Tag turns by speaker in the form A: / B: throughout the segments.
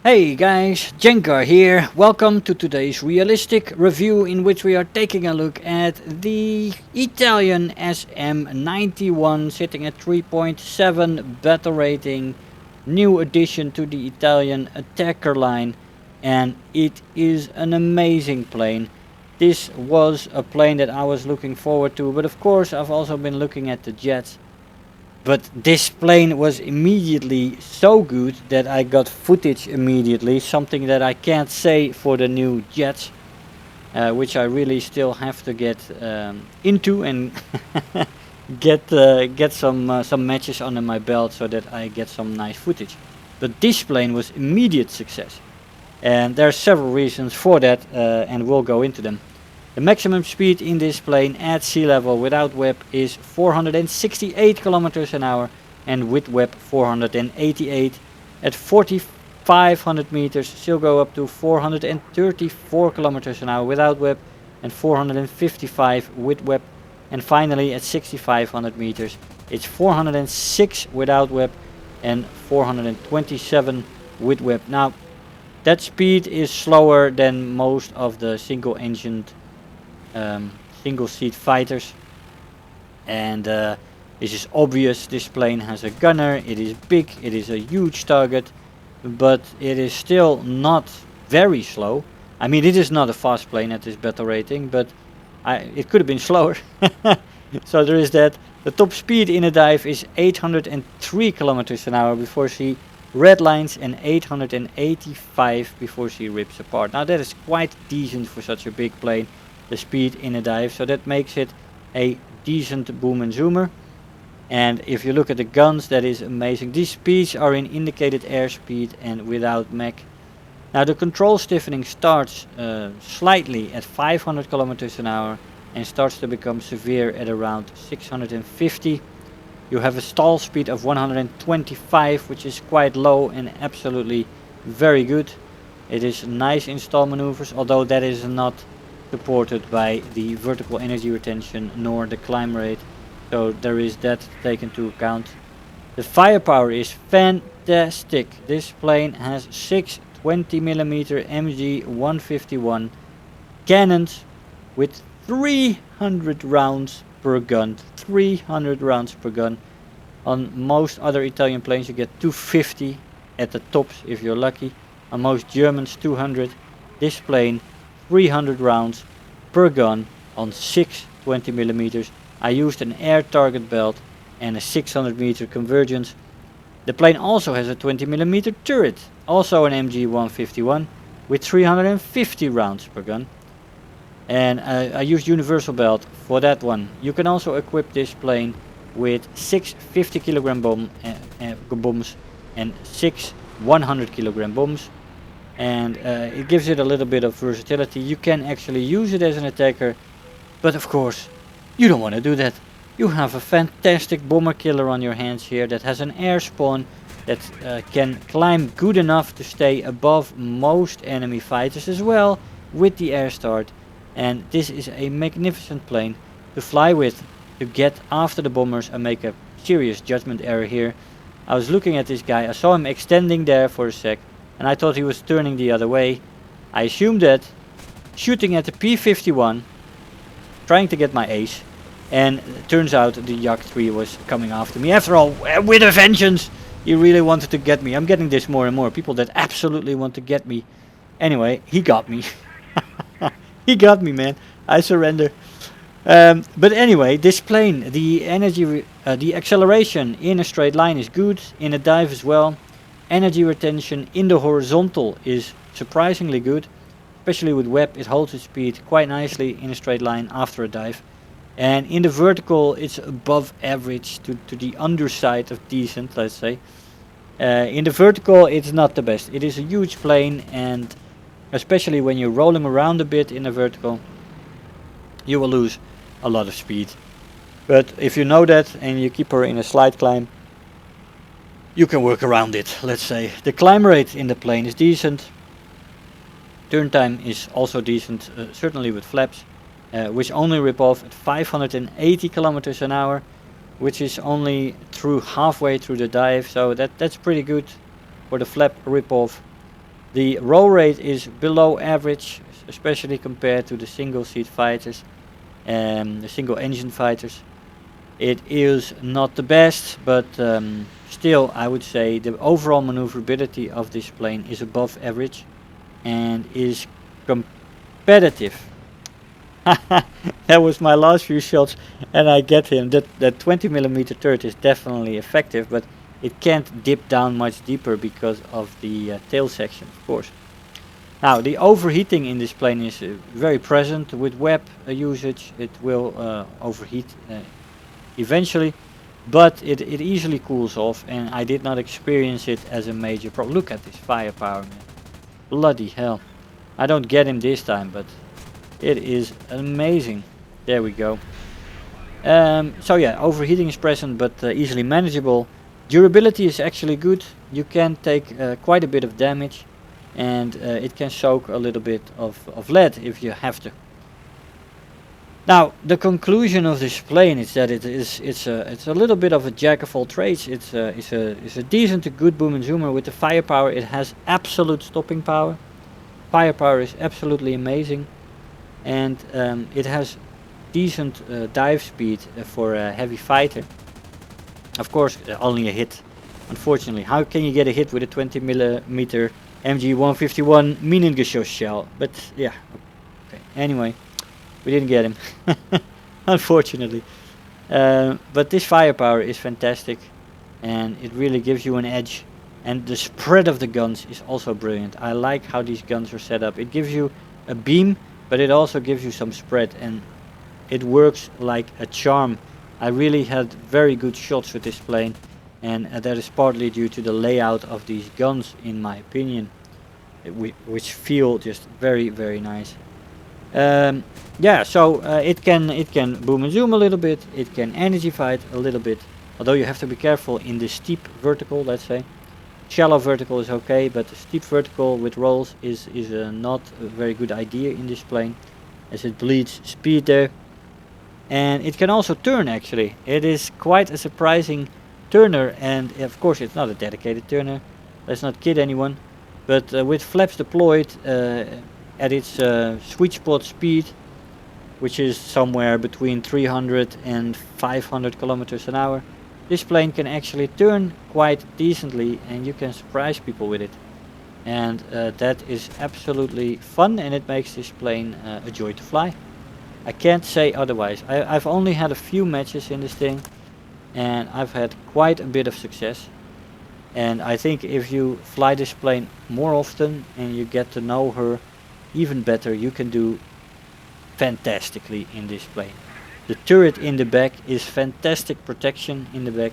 A: Hey guys, Jengar here. Welcome to today's realistic review in which we are taking a look at the Italian SM.91 sitting at 3.7 battle rating, new addition to the Italian attacker line, and it is an amazing plane. This was a plane that I was looking forward to, but of course I've also been looking at the jets. But this plane was immediately so good that I got footage immediately, something that I can't say for the new jets, which I really still have to get into and get some matches under my belt so that I get some nice footage. But this plane was immediate success, and there are several reasons for that, and we'll go into them. The maximum speed in this plane at sea level without WEP is 468 kilometers an hour, and with WEP 488. At 4500 meters she'll go up to 434 kilometers an hour without WEP and 455 with WEP, and finally at 6500 meters it's 406 without WEP and 427 with WEP. Now that speed is slower than most of the single engined single seat fighters, and this is obvious. This plane has a gunner, it is big, it is a huge target, but it is still not very slow. I mean, it is not a fast plane at this battle rating, but it could have been slower. So there is that. The top speed in a dive is 803 kilometers an hour before she redlines and 885 before she rips apart. Now that is quite decent for such a big plane, the speed in a dive, so that makes it a decent boom and zoomer. And if you look at the guns, that is amazing. These speeds are in indicated airspeed and without Mach. Now the control stiffening starts slightly at 500 kilometers an hour and starts to become severe at around 650. You have a stall speed of 125, which is quite low and absolutely very good. It is nice in stall maneuvers, although that is not supported by the vertical energy retention nor the climb rate, so there is that to take into account. The firepower is fantastic. This plane has 6 20mm MG 151 cannons with 300 rounds per gun. 300 rounds per gun. On most other Italian planes you get 250 at the tops if you're lucky. On most Germans 200. This plane 300 rounds per gun on 6 20mm. I used an air target belt and a 600 meter convergence. The plane also has a 20mm turret, also an MG 151 with 350 rounds per gun. And I used universal belt for that one. You can also equip this plane with 6 50kg bombs and 6 100kg bombs. And it gives it a little bit of versatility. You can actually use it as an attacker, but of course you don't want to do that. You have a fantastic bomber killer on your hands here that has an air spawn that can climb good enough to stay above most enemy fighters as well with the air start. And this is a magnificent plane to fly with, to get after the bombers and make a serious judgment error here. I was looking at this guy, I saw him extending there for a sec, and I thought he was turning the other way. I assumed that, shooting at the P-51, trying to get my ace, and it turns out the Yak 3 was coming after me. After all, with a vengeance, he really wanted to get me. I'm getting this more and more, people that absolutely want to get me. Anyway, he got me. He got me, man. I surrender. But anyway, this plane, the acceleration in a straight line is good, in a dive as well. Energy retention in the horizontal is surprisingly good, especially with WEP. It holds its speed quite nicely in a straight line after a dive. And in the vertical it's above average to the underside of decent, let's say. In the vertical it's not the best. It is a huge plane, and especially when you're rolling around a bit in the vertical, you will lose a lot of speed. But if you know that and you keep her in a slight climb, you can work around it, let's say. The climb rate in the plane is decent. Turn time is also decent, certainly with flaps, which only rip off at 580 kilometers an hour, which is only through halfway through the dive, so that's pretty good for the flap rip off. The roll rate is below average, especially compared to the single seat fighters and the single engine fighters. It is not the best, but still I would say the overall maneuverability of this plane is above average and is competitive. That was my last few shots and I get him. That 20mm turret is definitely effective, but it can't dip down much deeper because of the tail section, of course. Now the overheating in this plane is very present with web usage. It will overheat eventually, but it easily cools off, and I did not experience it as a major problem. Look at this firepower, man. Bloody hell. I don't get him this time, but it is amazing. There we go. So yeah, overheating is present, but easily manageable. Durability is actually good. You can take quite a bit of damage, and it can soak a little bit of lead if you have to. Now the conclusion of this plane is that it's a little bit of a jack of all trades. It's a decent to good boom and zoomer with the firepower. It has absolute stopping power. Firepower is absolutely amazing, and it has decent dive speed for a heavy fighter. Of course, only a hit. Unfortunately, how can you get a hit with a 20mm MG151 Minengeschoss shell? But yeah, okay. Anyway, we didn't get him, unfortunately. But this firepower is fantastic, and it really gives you an edge. And the spread of the guns is also brilliant. I like how these guns are set up. It gives you a beam, but it also gives you some spread, and it works like a charm. I really had very good shots with this plane, and that is partly due to the layout of these guns, in my opinion, which feel just very, very nice. Yeah, so it can boom and zoom a little bit. It can energy fight a little bit, although you have to be careful in the steep vertical, let's say. Shallow vertical is okay, but the steep vertical with rolls is not a very good idea in this plane, as it bleeds speed there. And it can also turn, actually. It is quite a surprising turner, and of course it's not a dedicated turner, let's not kid anyone, but with flaps deployed at its sweet spot speed, which is somewhere between 300 and 500 kilometers an hour, this plane can actually turn quite decently, and you can surprise people with it. And that is absolutely fun, and it makes this plane a joy to fly. I can't say otherwise. I've only had a few matches in this thing, and I've had quite a bit of success. And I think if you fly this plane more often and you get to know her even better, you can do fantastically in this plane. The turret in the back is fantastic protection in the back.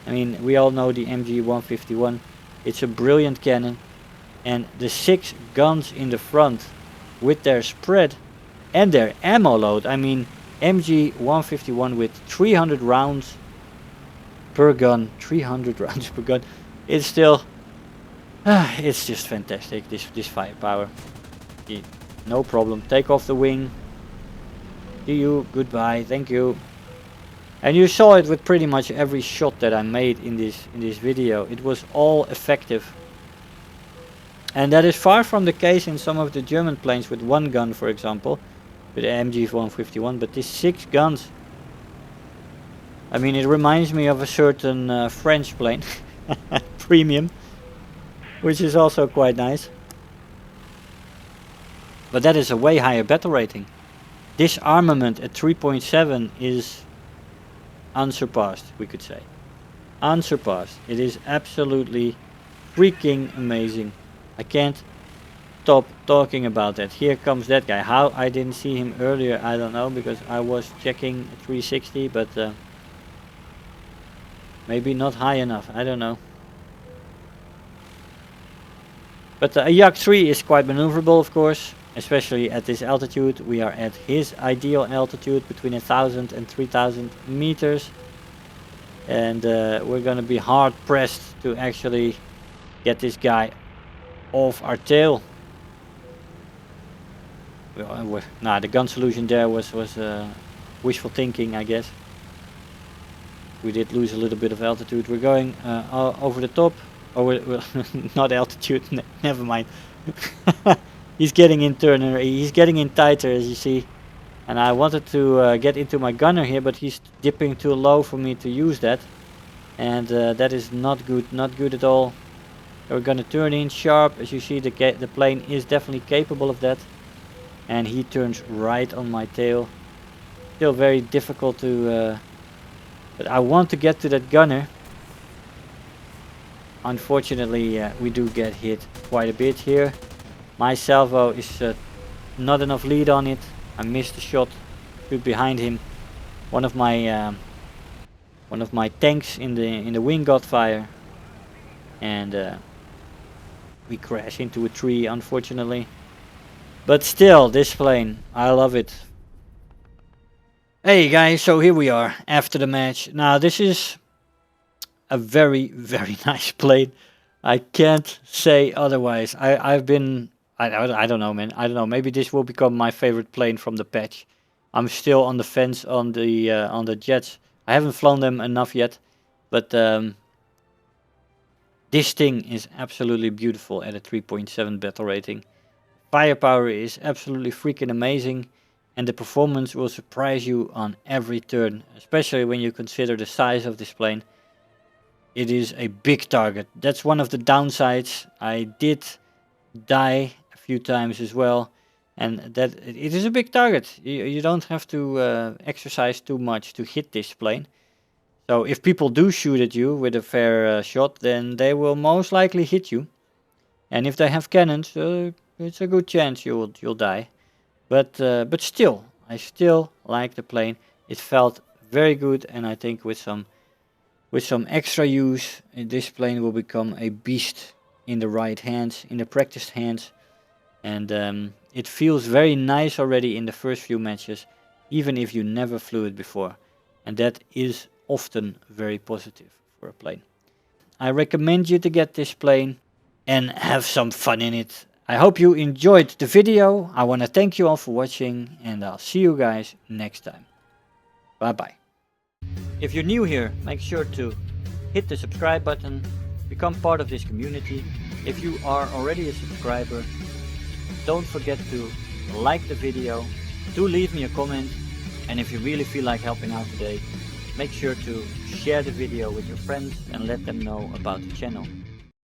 A: I mean, we all know the MG151. It's a brilliant cannon. And the 6 guns in the front with their spread and their ammo load. I mean, MG151 with 300 rounds per gun. 300 rounds per gun. It's still... it's just fantastic, this firepower. No problem. Take off the wing. See you, goodbye, thank you. And you saw it with pretty much every shot that I made in this video. It was all effective. And that is far from the case in some of the German planes with one gun, for example, with the MG151. But these 6 guns, I mean, it reminds me of a certain French plane, premium, which is also quite nice. But that is a way higher battle rating. This armament at 3.7 is unsurpassed, we could say. Unsurpassed. It is absolutely freaking amazing. I can't stop talking about that. Here comes that guy. How I didn't see him earlier, I don't know, because I was checking 360, but maybe not high enough, I don't know. But a Yak 3 is quite maneuverable, of course. Especially at this altitude. We are at his ideal altitude, between 1000 and 3000 meters, and we're gonna be hard pressed to actually get this guy off our tail. Nah, the gun solution there was wishful thinking, I guess. We did lose a little bit of altitude. We're going over the top, or not altitude, never mind. He's getting in turner, he's getting in tighter as you see. And I wanted to get into my gunner here, but he's dipping too low for me to use that. And that is not good at all. We're gonna turn in sharp. As you see, the plane is definitely capable of that. And he turns right on my tail. Still very difficult to... but I want to get to that gunner. Unfortunately, we do get hit quite a bit here. My salvo is not enough lead on it. I missed the shot. Shoot behind him. One of my tanks in the wing got fire, and we crash into a tree, unfortunately. But still, this plane, I love it. Hey guys, so here we are after the match. Now this is a very nice plane. I can't say otherwise. I don't know, man. I don't know. Maybe this will become my favorite plane from the patch. I'm still on the fence on the jets. I haven't flown them enough yet, but this thing is absolutely beautiful at a 3.7 battle rating. Firepower is absolutely freaking amazing, and the performance will surprise you on every turn, especially when you consider the size of this plane. It is a big target. That's one of the downsides. I did die a few times as well, and that it is a big target. You don't have to exercise too much to hit this plane. So if people do shoot at you with a fair shot, then they will most likely hit you. And if they have cannons, it's a good chance you'll die. But still, I still like the plane. It felt very good, and I think with some extra use, this plane will become a beast in the right hands, in the practiced hands. And it feels very nice already in the first few matches, even if you never flew it before. And that is often very positive for a plane. I recommend you to get this plane and have some fun in it. I hope you enjoyed the video. I want to thank you all for watching, and I'll see you guys next time. Bye bye. If you're new here, make sure to hit the subscribe button, become part of this community. If you are already a subscriber, don't forget to like the video, do leave me a comment, and if you really feel like helping out today, make sure to share the video with your friends and let them know about the channel.